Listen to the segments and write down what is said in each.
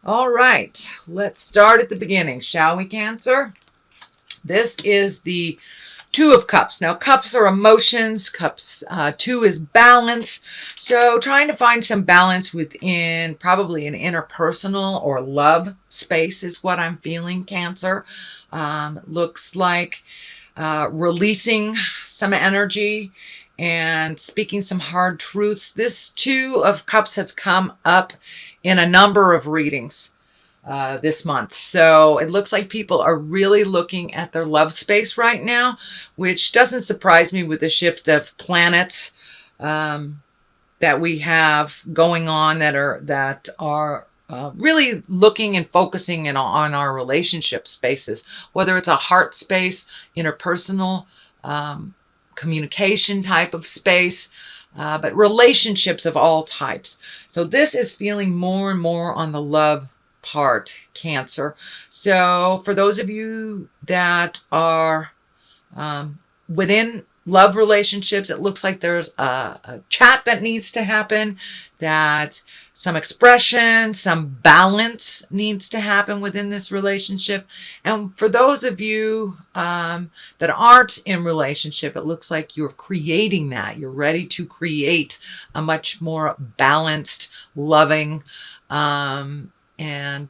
All right, let's start at the beginning, shall we, Cancer? This is the Two of Cups. Now, cups are emotions. Cups, two is balance. So trying to find some balance within probably an interpersonal or love space is what I'm feeling, Cancer. Looks like releasing some energy and speaking some hard truths. This Two of Cups have come up in a number of readings this month. So it looks like people are really looking at their love space right now, which doesn't surprise me with the shift of planets that we have going on that are really looking and focusing on our relationship spaces, whether it's a heart space, interpersonal communication type of space, but relationships of all types. So this is feeling more and more on the love part, Cancer. So for those of you that are within love relationships, it looks like there's a chat that needs to happen, that some expression, some balance needs to happen within this relationship. And for those of you that aren't in relationship, it looks like you're creating that. You're ready to create a much more balanced, loving, and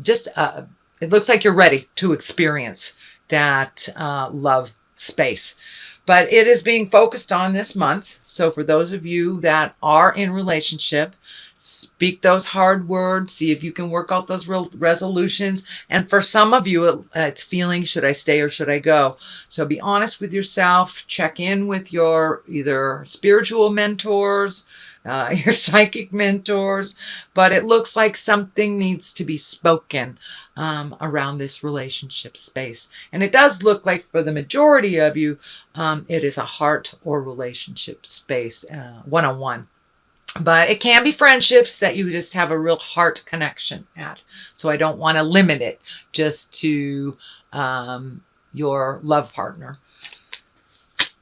just it looks like you're ready to experience that love space. But it is being focused on this month. So for those of you that are in relationship, speak those hard words. See if you can work out those resolutions. And for some of you, it's feeling, should I stay or should I go? So be honest with yourself. Check in with your either spiritual mentors, your psychic mentors, but it looks like something needs to be spoken around this relationship space. And it does look like for the majority of you, it is a heart or relationship space, one-on-one. But it can be friendships that you just have a real heart connection at. So I don't want to limit it just to your love partner.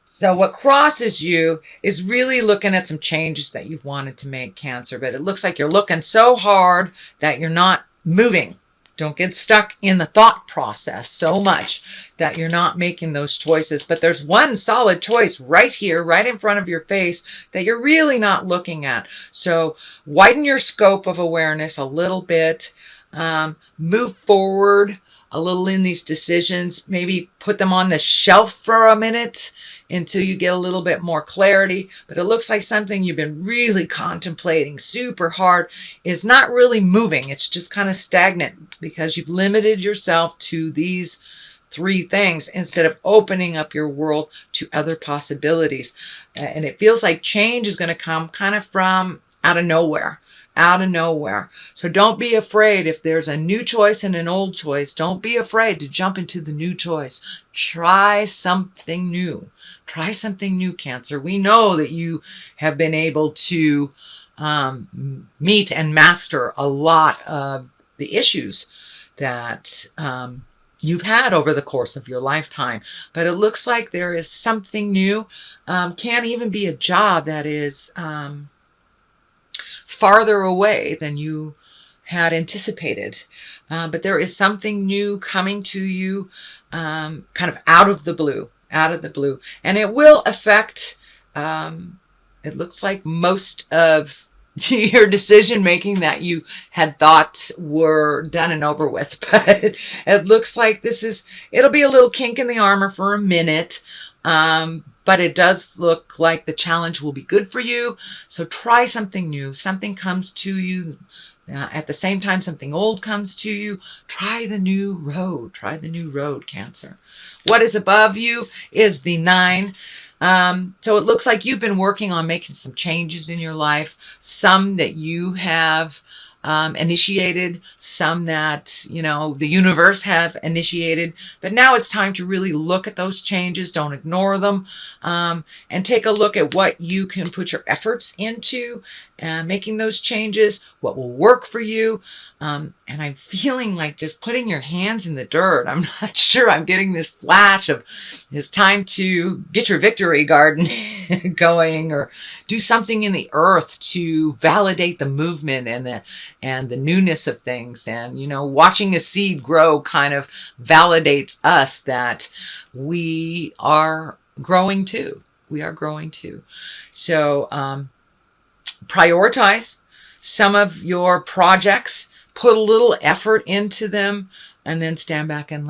So what crosses you is really looking at some changes that you've wanted to make, Cancer, but it looks like you're looking so hard that you're not moving. Don't get stuck in the thought process so much that you're not making those choices. But there's one solid choice right here, right in front of your face that you're really not looking at. So widen your scope of awareness a little bit. Move forward a little in these decisions. Maybe put them on the shelf for a minute until you get a little bit more clarity. But it looks like something you've been really contemplating super hard is not really moving. It's just kind of stagnant because you've limited yourself to these three things instead of opening up your world to other possibilities. And it feels like change is going to come kind of from out of nowhere. Out of nowhere. So don't be afraid if there's a new choice and an old choice. Don't be afraid to jump into the new choice. Try something new. Try something new, Cancer. We know that you have been able to meet and master a lot of the issues that you've had over the course of your lifetime. But it looks like there is something new. Can't even be a job that is farther away than you had anticipated. But there is something new coming to you kind of out of the blue. And it will affect, it looks like most of your decision making that you had thought were done and over with. But it looks like it'll be a little kink in the armor for a minute. But it does look like the challenge will be good for you. So try something new. Something comes to you. At the same time, something old comes to you. Try the new road. Try the new road, Cancer. What is above you is the 9. So it looks like you've been working on making some changes in your life. Some that you have initiated, some that, the universe have initiated. But now it's time to really look at those changes. Don't ignore them. And take a look at what you can put your efforts into and making those changes, what will work for you. And I'm feeling like just putting your hands in the dirt. I'm not sure I'm getting this flash of it's time to get your victory garden going, or do something in the earth to validate the movement and the newness of things. And, you know, watching a seed grow kind of validates us that we are growing too. We are growing too. So prioritize some of your projects, put a little effort into them, and then stand back and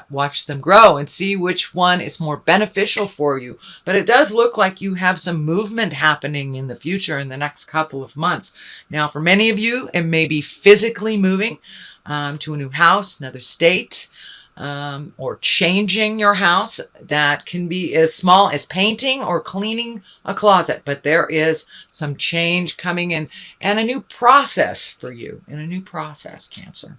watch them grow and see which one is more beneficial for you. But it does look like you have some movement happening in the future in the next couple of months. Now, for many of you, it may be physically moving to a new house, another state, or changing your house. That can be as small as painting or cleaning a closet, but there is some change coming in and a new process for you, and a new process, Cancer.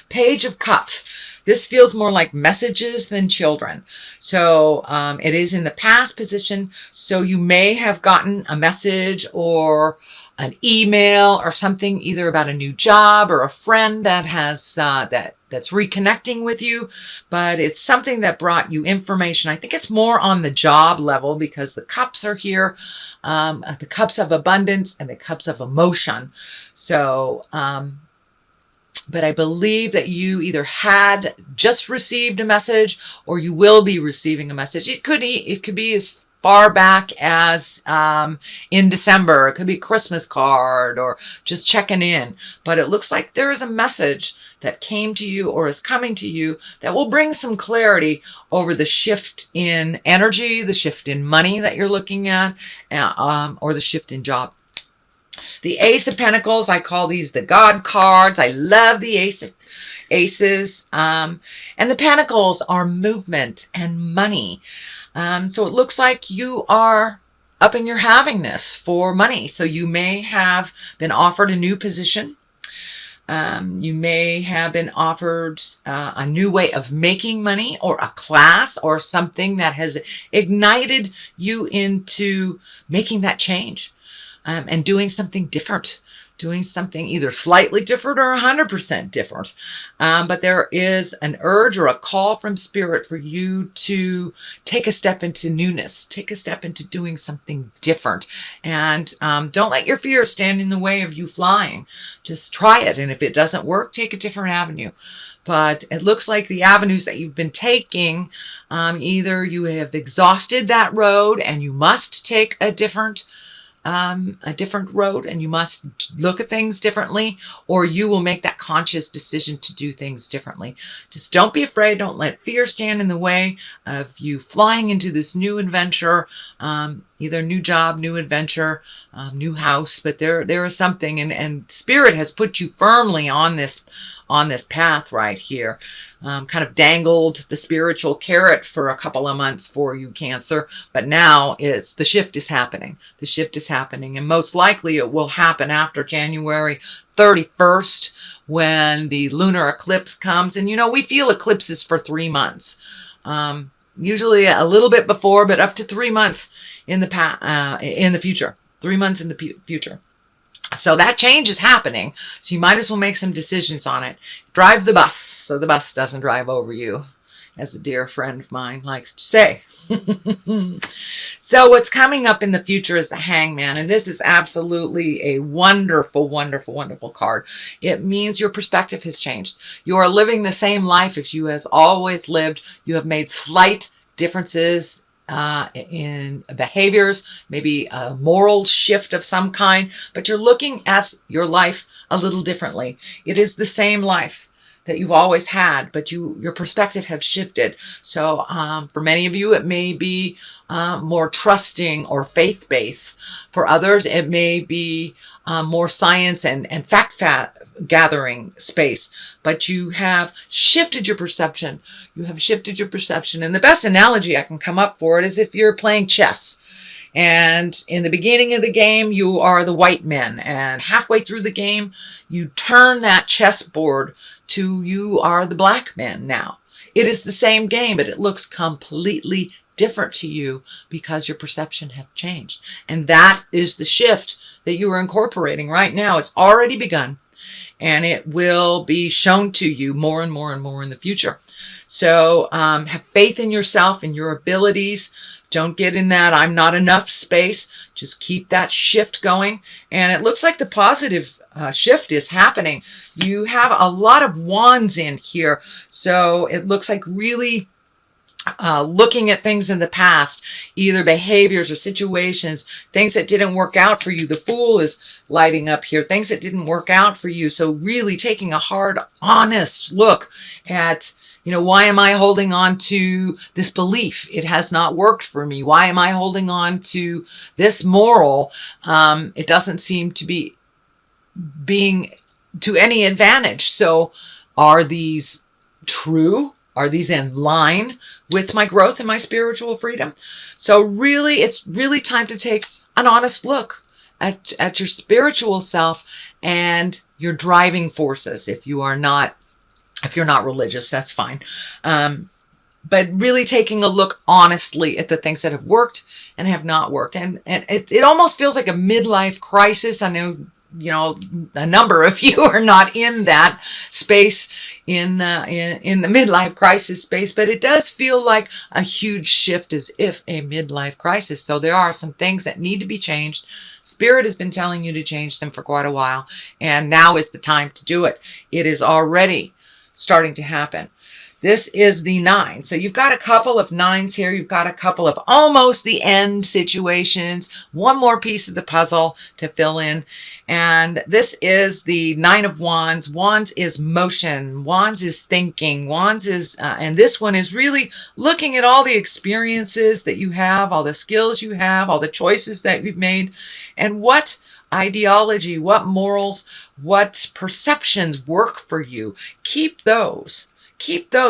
Page of Cups. This feels more like messages than children. So it is in the past position. So you may have gotten a message or an email or something, either about a new job or a friend that has that's reconnecting with you, but it's something that brought you information. I think it's more on the job level because the cups are here, the cups of abundance and the cups of emotion. So, but I believe that you either had just received a message or you will be receiving a message. It could be as far back as in December. It could be a Christmas card or just checking in. But it looks like there is a message that came to you or is coming to you that will bring some clarity over the shift in energy, the shift in money that you're looking at, or the shift in job. The Ace of Pentacles, I call these the God cards. I love the aces. And the Pentacles are movement and money. So it looks like you are up in your havingness for money. So you may have been offered a new position. You may have been offered a new way of making money, or a class or something that has ignited you into making that change. And doing something different, doing something either slightly different or 100% different. But there is an urge or a call from Spirit for you to take a step into newness, take a step into doing something different. And don't let your fear stand in the way of you flying. Just try it. And if it doesn't work, take a different avenue. But it looks like the avenues that you've been taking, either you have exhausted that road and you must take a different road and you must look at things differently, or you will make that conscious decision to do things differently. Just don't be afraid. Don't let fear stand in the way of you flying into this new adventure, either new job, new adventure, new house. But there is something, and Spirit has put you firmly on this path right here. Kind of dangled the spiritual carrot for a couple of months for you, Cancer, but now the shift is happening. The shift is happening, and most likely it will happen after January 31st when the lunar eclipse comes. And you know, we feel eclipses for 3 months. Usually a little bit before, but up to 3 months in the future. 3 months in the future. So that change is happening. So you might as well make some decisions on it. Drive the bus so the bus doesn't drive over you, as a dear friend of mine likes to say. So what's coming up in the future is the Hangman. And this is absolutely a wonderful, wonderful, wonderful card. It means your perspective has changed. You are living the same life as you have always lived. You have made slight differences in behaviors, maybe a moral shift of some kind, but you're looking at your life a little differently. It is the same life that you've always had, but your perspective have shifted. So for many of you, it may be more trusting or faith-based. For others, it may be more science and fact gathering space, but you have shifted your perception. You have shifted your perception. And the best analogy I can come up for it is if you're playing chess. And in the beginning of the game, you are the white men. And halfway through the game, you turn that chessboard to you are the black men now. It is the same game, but it looks completely different to you because your perception have changed. And that is the shift that you are incorporating right now. It's already begun, and it will be shown to you more and more and more in the future. So have faith in yourself and your abilities. Don't get in that I'm not enough space. Just keep that shift going. And it looks like the positive shift is happening. You have a lot of wands in here. So it looks like really looking at things in the past, either behaviors or situations, things that didn't work out for you. The Fool is lighting up here, things that didn't work out for you. So really taking a hard, honest look at, why am I holding on to this belief? It has not worked for me. Why am I holding on to this moral? It doesn't seem to be being to any advantage. So are these true? Are these in line with my growth and my spiritual freedom? So really, it's really time to take an honest look at your spiritual self and your driving forces. If you're not religious, that's fine. But really taking a look honestly at the things that have worked and have not worked. And it almost feels like a midlife crisis. I know, a number of you are not in that space, in the midlife crisis space, but it does feel like a huge shift, as if a midlife crisis. So there are some things that need to be changed. Spirit has been telling you to change them for quite a while, and now is the time to do it. It is already starting to happen. This is the 9. So you've got a couple of 9s here. You've got a couple of almost the end situations. One more piece of the puzzle to fill in. And this is the 9 of Wands. Wands is motion. Wands is thinking. Wands is, and this one is really looking at all the experiences that you have, all the skills you have, all the choices that you've made, and what ideology, what morals, what perceptions work for you. Keep those.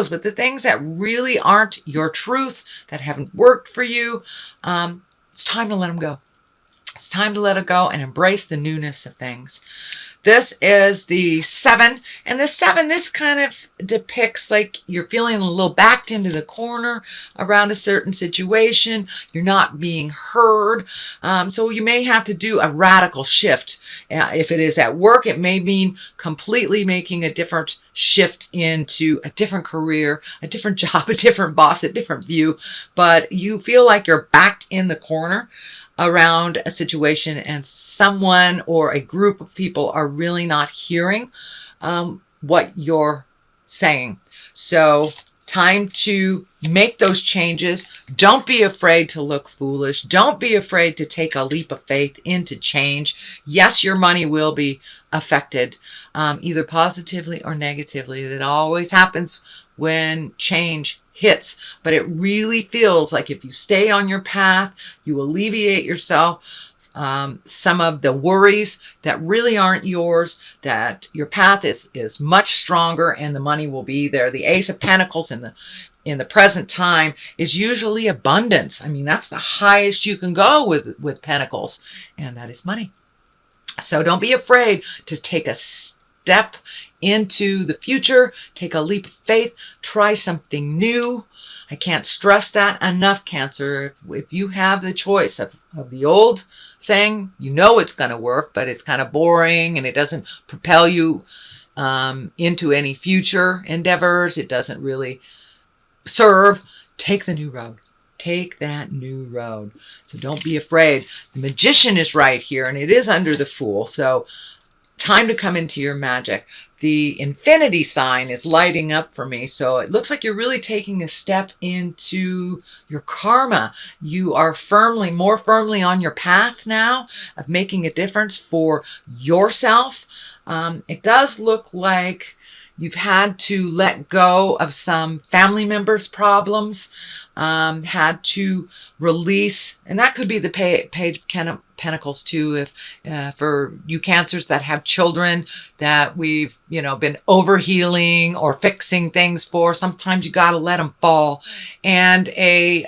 But the things that really aren't your truth, that haven't worked for you, it's time to let them go. It's time to let it go and embrace the newness of things. This is the 7. And the 7, this kind of depicts like you're feeling a little backed into the corner around a certain situation. You're not being heard. So you may have to do a radical shift. If it is at work, it may mean completely making a different shift into a different career, a different job, a different boss, a different view. But you feel like you're backed in the corner around a situation, and someone or a group of people are really not hearing what you're saying. So time to make those changes. Don't be afraid to look foolish. Don't be afraid to take a leap of faith into change. Yes, your money will be affected, either positively or negatively. That always happens when change hits, but it really feels like if you stay on your path, you alleviate yourself some of the worries that really aren't yours, that your path is much stronger and the money will be there. The Ace of Pentacles in the present time is usually abundance. I mean, that's the highest you can go with Pentacles, and that is money. So don't be afraid to take a step into the future, take a leap of faith, try something new. I can't stress that enough, Cancer. If you have the choice of the old thing, you know it's going to work, but it's kind of boring and it doesn't propel you into any future endeavors. It doesn't really serve. Take the new road. Take that new road. So don't be afraid. The Magician is right here, and it is under the Fool. So time to come into your magic. The Infinity sign is lighting up for me. So it looks like you're really taking a step into your karma. You are more firmly on your path now of making a difference for yourself. It does look like you've had to let go of some family members' problems, had to release, and that could be the Page of Pentacles too, if for you Cancers that have children that we've been overhealing or fixing things for. Sometimes you got to let them fall. And a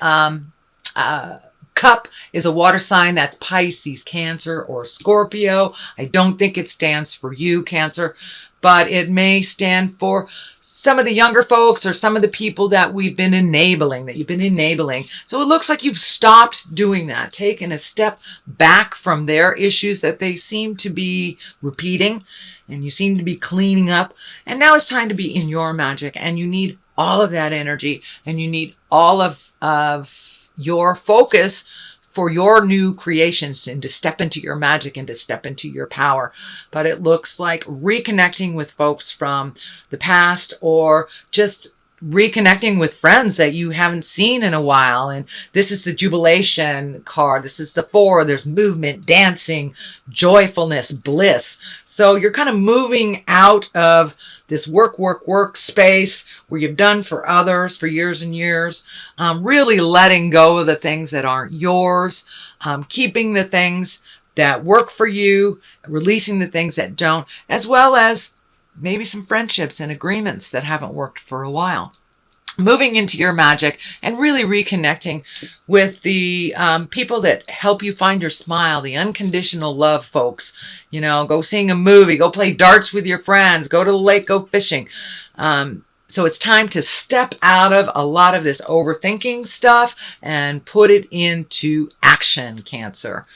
Cup is a water sign. That's Pisces, Cancer, or Scorpio. I don't think it stands for you, Cancer. but it may stand for some of the younger folks or some of the people that you've been enabling. So it looks like you've stopped doing that, taken a step back from their issues that they seem to be repeating, and you seem to be cleaning up. And now it's time to be in your magic, and you need all of that energy, and you need all of your focus for your new creations, and to step into your magic and to step into your power. But it looks like reconnecting with folks from the past, or just reconnecting with friends that you haven't seen in a while. And this is the jubilation card. This is the 4. There's movement, dancing, joyfulness, bliss. So you're kind of moving out of this work space where you've done for others for years and years, really letting go of the things that aren't yours, keeping the things that work for you, releasing the things that don't, as well as maybe some friendships and agreements that haven't worked for a while. Moving into your magic and really reconnecting with the people that help you find your smile, the unconditional love folks. You know, go seeing a movie, go play darts with your friends, go to the lake, go fishing. So it's time to step out of a lot of this overthinking stuff and put it into action, Cancer.